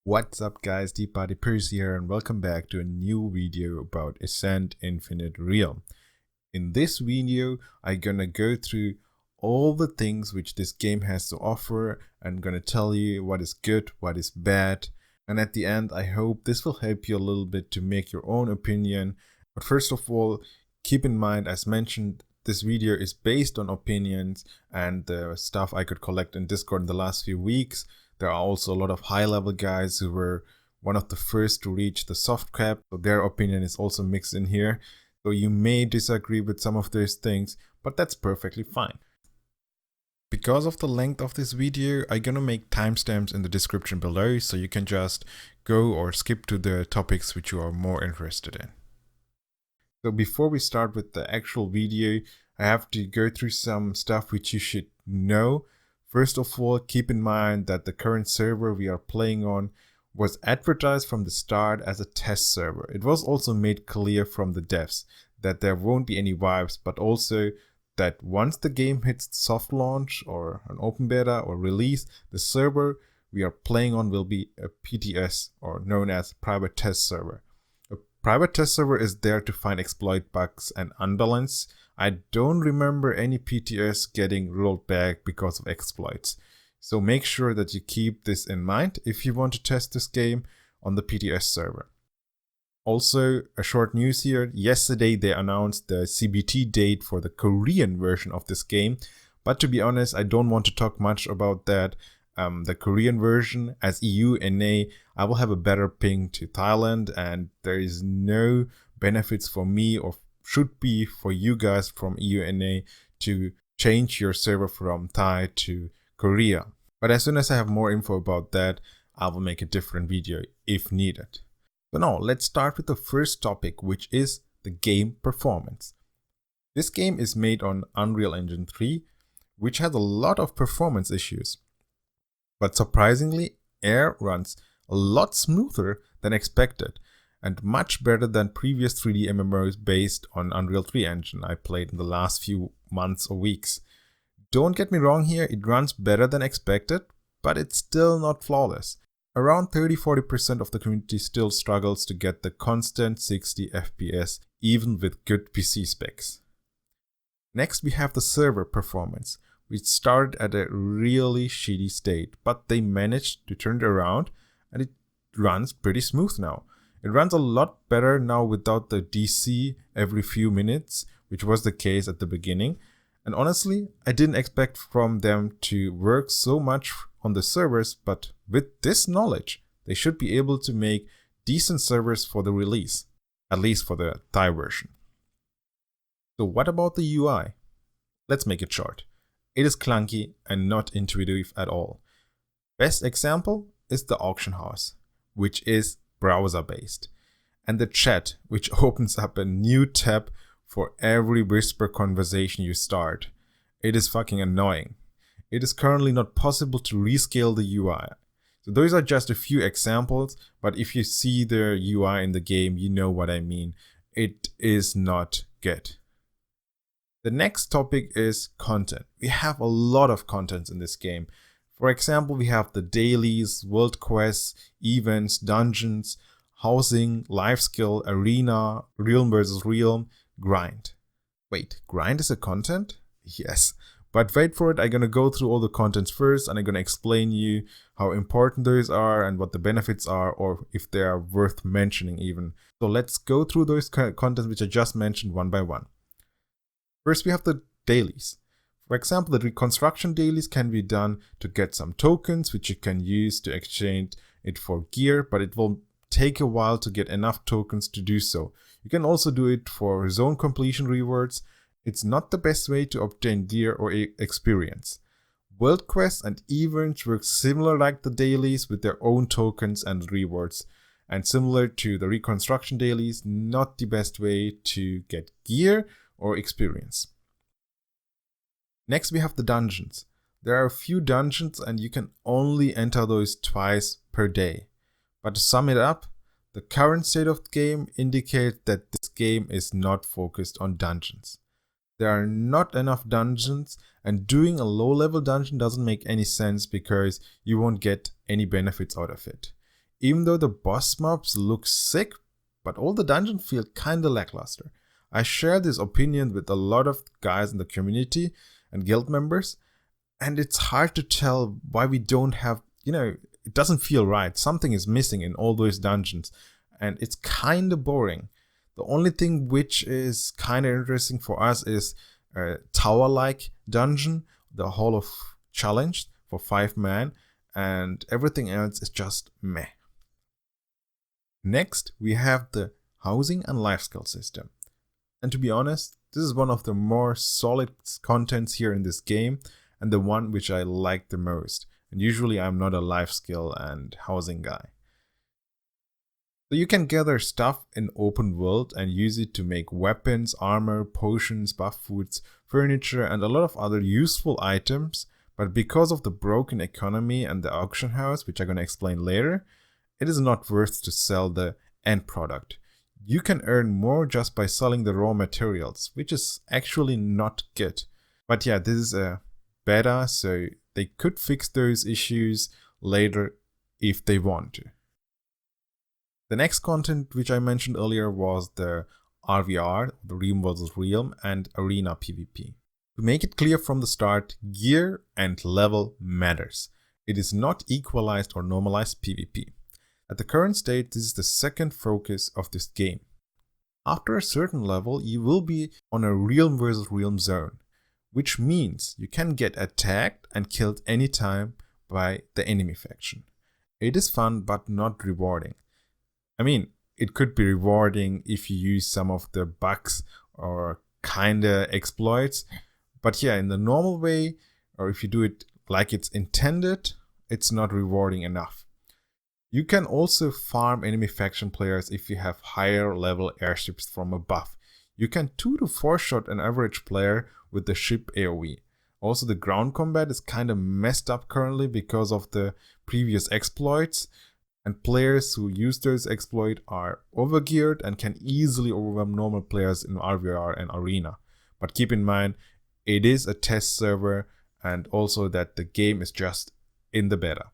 What's up guys, Deep Party Pierce here and welcome back to a new video about Ascent Infinite Realm. In this video, I'm gonna go through all the things which this game has to offer. I'm gonna tell you what is good, what is bad, and at the end I hope this will help you a little bit to make your own opinion. But first of all, keep in mind, as mentioned, this video is based on opinions and the stuff I could collect in Discord in the last few weeks. There are also a lot of high-level guys who were one of the first to reach the soft cap, so their opinion is also mixed in here. So you may disagree with some of those things, but that's perfectly fine. Because of the length of this video, I'm gonna make timestamps in the description below, so you can just go or skip to the topics which you are more interested in. So before we start with the actual video, I have to go through some stuff which you should know. First of all, keep in mind that the current server we are playing on was advertised from the start as a test server. It was also made clear from the devs that there won't be any vibes, but also that once the game hits soft launch or an open beta or release, the server we are playing on will be a PTS, or known as private test server. A private test server is there to find exploit bugs and unbalance. I don't remember any PTS getting rolled back because of exploits. So make sure that you keep this in mind if you want to test this game on the PTS server. Also, a short news here. Yesterday they announced the CBT date for the Korean version of this game. But to be honest, I don't want to talk much about that. The Korean version, as EU NA, I will have a better ping to Thailand, and there is no benefits for me or should be for you guys from EUNA to change your server from Thai to Korea. But as soon as I have more info about that, I will make a different video if needed. So now let's start with the first topic, which is the game performance. This game is made on Unreal Engine 3, which has a lot of performance issues. But surprisingly, Air runs a lot smoother than expected, and much better than previous 3D MMOs based on Unreal 3 engine I played in the last few months or weeks. Don't get me wrong here, it runs better than expected, but it's still not flawless. Around 30-40% of the community still struggles to get the constant 60 FPS, even with good PC specs. Next we have the server performance, which started at a really shitty state, but they managed to turn it around and it runs pretty smooth now. It runs a lot better now without the DC every few minutes, which was the case at the beginning. And honestly, I didn't expect from them to work so much on the servers, but with this knowledge, they should be able to make decent servers for the release, at least for the Thai version. So what about the UI? Let's make it short. It is clunky and not intuitive at all. Best example is the auction house, which is browser-based, and the chat, which opens up a new tab for every whisper conversation you start. It is fucking annoying. It is currently not possible to rescale the UI. So those are just a few examples, but if you see the UI in the game, you know what I mean. It is not good. The next topic is content. We have a lot of content in this game. For example, we have the dailies, world quests, events, dungeons, housing, life skill, arena, realm versus realm, grind. Wait, grind is a content? Yes. But wait for it, I'm gonna go through all the contents first and I'm gonna explain you how important those are and what the benefits are, or if they are worth mentioning even. So let's go through those contents which I just mentioned one by one. First we have the dailies. For example, the reconstruction dailies can be done to get some tokens which you can use to exchange it for gear, but it will take a while to get enough tokens to do so. You can also do it for zone completion rewards. It's not the best way to obtain gear or experience. World quests and events work similar like the dailies with their own tokens and rewards. And similar to the reconstruction dailies, not the best way to get gear or experience. Next we have the dungeons. There are a few dungeons and you can only enter those twice per day. But to sum it up, the current state of the game indicates that this game is not focused on dungeons. There are not enough dungeons, and doing a low level dungeon doesn't make any sense because you won't get any benefits out of it. even though the boss mobs look sick, but all the dungeons feel kinda lackluster. I share this opinion with a lot of guys in the community and guild members, and it's hard to tell why we don't have, it doesn't feel right. Something is missing in all those dungeons, and it's kinda boring. The only thing which is kinda interesting for us is a tower-like dungeon, the Hall of Challenge for 5 man, and everything else is just meh. Next, we have the housing and life skill system. And to be honest, this is one of the more solid contents here in this game, and the one which I like the most. And usually I'm not a life skill and housing guy. So you can gather stuff in open world and use it to make weapons, armor, potions, buff foods, furniture, and a lot of other useful items. But because of the broken economy and the auction house, which I'm going to explain later, it is not worth to sell the end product. You can earn more just by selling the raw materials, which is actually not good. But yeah, this is a beta, so they could fix those issues later if they want to. The next content which I mentioned earlier was the RVR, the Realm vs. Realm, and Arena PvP. To make it clear from the start, gear and level matters. It is not equalized or normalized PvP. At the current state, this is the second focus of this game. After a certain level, you will be on a Realm vs. Realm zone, which means you can get attacked and killed anytime by the enemy faction. It is fun but not rewarding. I mean, it could be rewarding if you use some of the bugs or kinda exploits, but yeah, in the normal way, or if you do it like it's intended, it's not rewarding enough. You can also farm enemy faction players if you have higher level airships from above. You can 2 to 4 shot an average player with the ship AoE. Also, the ground combat is kind of messed up currently because of the previous exploits, and players who use those exploits are overgeared and can easily overwhelm normal players in RVR and Arena. But keep in mind, it is a test server, and also that the game is just in the beta.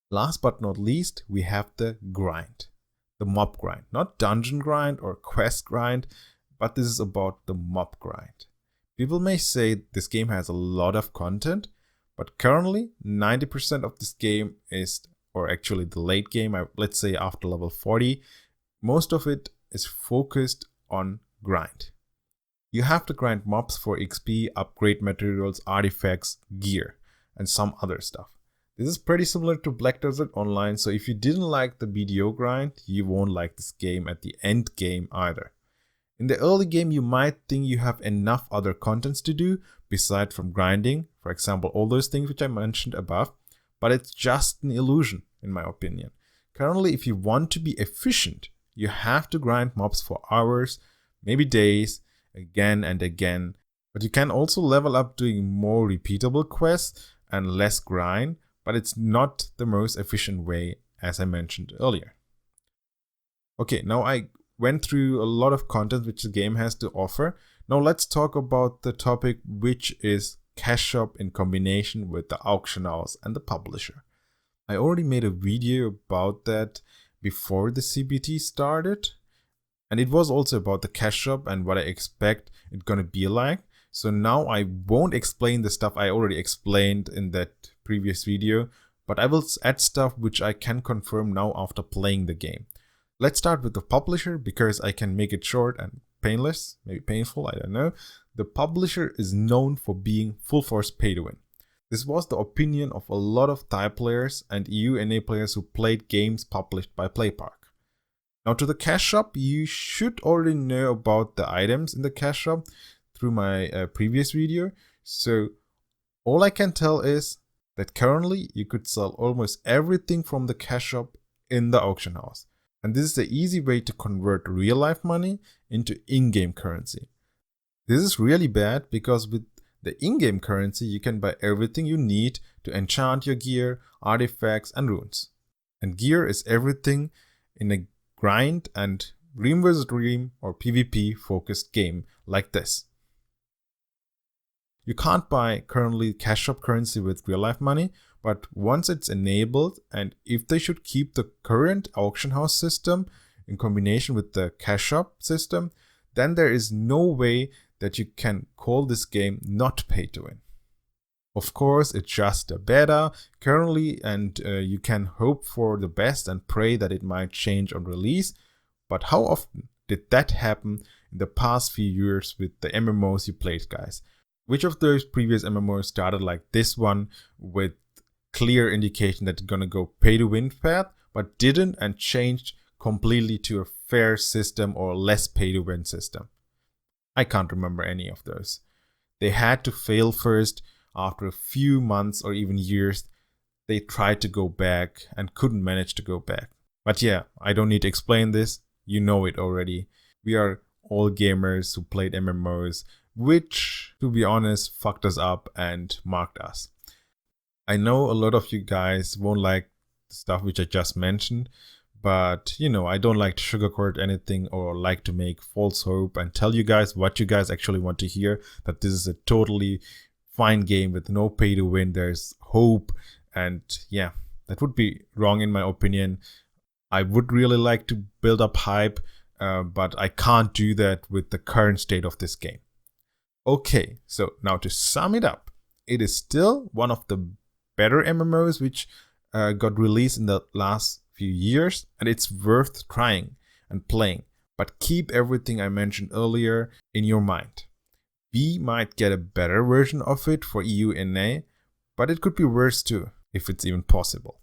Last but not least, we have the grind. The mob grind. Not dungeon grind or quest grind, but this is about the mob grind. People may say this game has a lot of content, but currently 90% of this game is, or actually the late game, let's say after level 40, most of it is focused on grind. You have to grind mobs for XP, upgrade materials, artifacts, gear, and some other stuff. This is pretty similar to Black Desert Online, so if you didn't like the BDO grind, you won't like this game at the end game either. In the early game, you might think you have enough other contents to do, beside from grinding, for example, all those things which I mentioned above, but it's just an illusion, in my opinion. Currently, if you want to be efficient, you have to grind mobs for hours, maybe days, again and again, but you can also level up doing more repeatable quests and less grind, but it's not the most efficient way, as I mentioned earlier. Okay, now I went through a lot of content which the game has to offer. Now let's talk about the topic, which is cashshop in combination with the auction house and the publisher. I already made a video about that before the CBT started, and it was also about the cashshop and what I expect it's gonna be like. So now I won't explain the stuff I already explained in that previous video, but I will add stuff which I can confirm now after playing the game. Let's start with the publisher because I can make it short and painless, maybe painful, I don't know. The publisher is known for being full force pay to win. This was the opinion of a lot of Thai players and EU NA players who played games published by Playpark. Now to the cash shop, you should already know about the items in the cash shop through my previous video. So all I can tell is that currently you could sell almost everything from the cash shop in the auction house. And this is the easy way to convert real life money into in-game currency. This is really bad because with the in-game currency you can buy everything you need to enchant your gear, artifacts and runes. And gear is everything in a grind and Realm vs. Realm or PvP focused game like this. You can't buy currently cash shop currency with real life money, But once it's enabled, and if they should keep the current auction house system in combination with the cash shop system, then there is no way that you can call this game not pay to win. Of course, it's just a beta currently, and you can hope for the best and pray that it might change on release. But how often did that happen in the past few years with the MMOs you played, guys? Which of those previous MMOs started like this one with clear indication that it's gonna go pay to win path, but didn't and changed completely to a fair system or less pay to win system? I can't remember any of those. They had to fail first. After a few months or even years, they tried to go back and couldn't manage to go back. But yeah, I don't need to explain this. You know it already. We are all gamers who played MMOs, which, to be honest, fucked us up and marked us. I know a lot of you guys won't like the stuff which I just mentioned, but you know, I don't like to sugarcoat anything or like to make false hope and tell you guys what you guys actually want to hear, that this is a totally fine game with no pay to win, there's hope, and yeah, that would be wrong in my opinion. I would really like to build up hype, but I can't do that with the current state of this game. Okay, so now to sum it up, it is still one of the better MMOs which got released in the last few years, and it's worth trying and playing, but keep everything I mentioned earlier in your mind. We might get a better version of it for EU and NA, but it could be worse too, if it's even possible.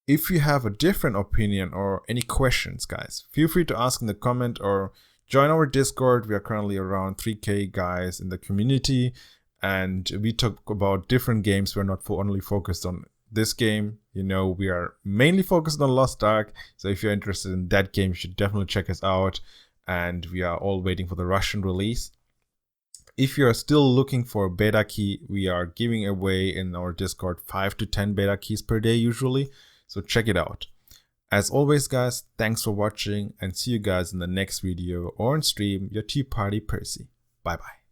If you have a different opinion or any questions, guys, feel free to ask in the comment or join our Discord. We are currently around 3K guys in the community, and we talk about different games. We're not only focused on this game. You know, we are mainly focused on Lost Ark, so if you're interested in that game, you should definitely check us out, and we are all waiting for the Russian release. If you're still looking for a beta key, we are giving away in our Discord 5 to 10 beta keys per day usually, so check it out. As always, guys, thanks for watching, and see you guys in the next video or on stream. Your Tea Party Percy. Bye bye.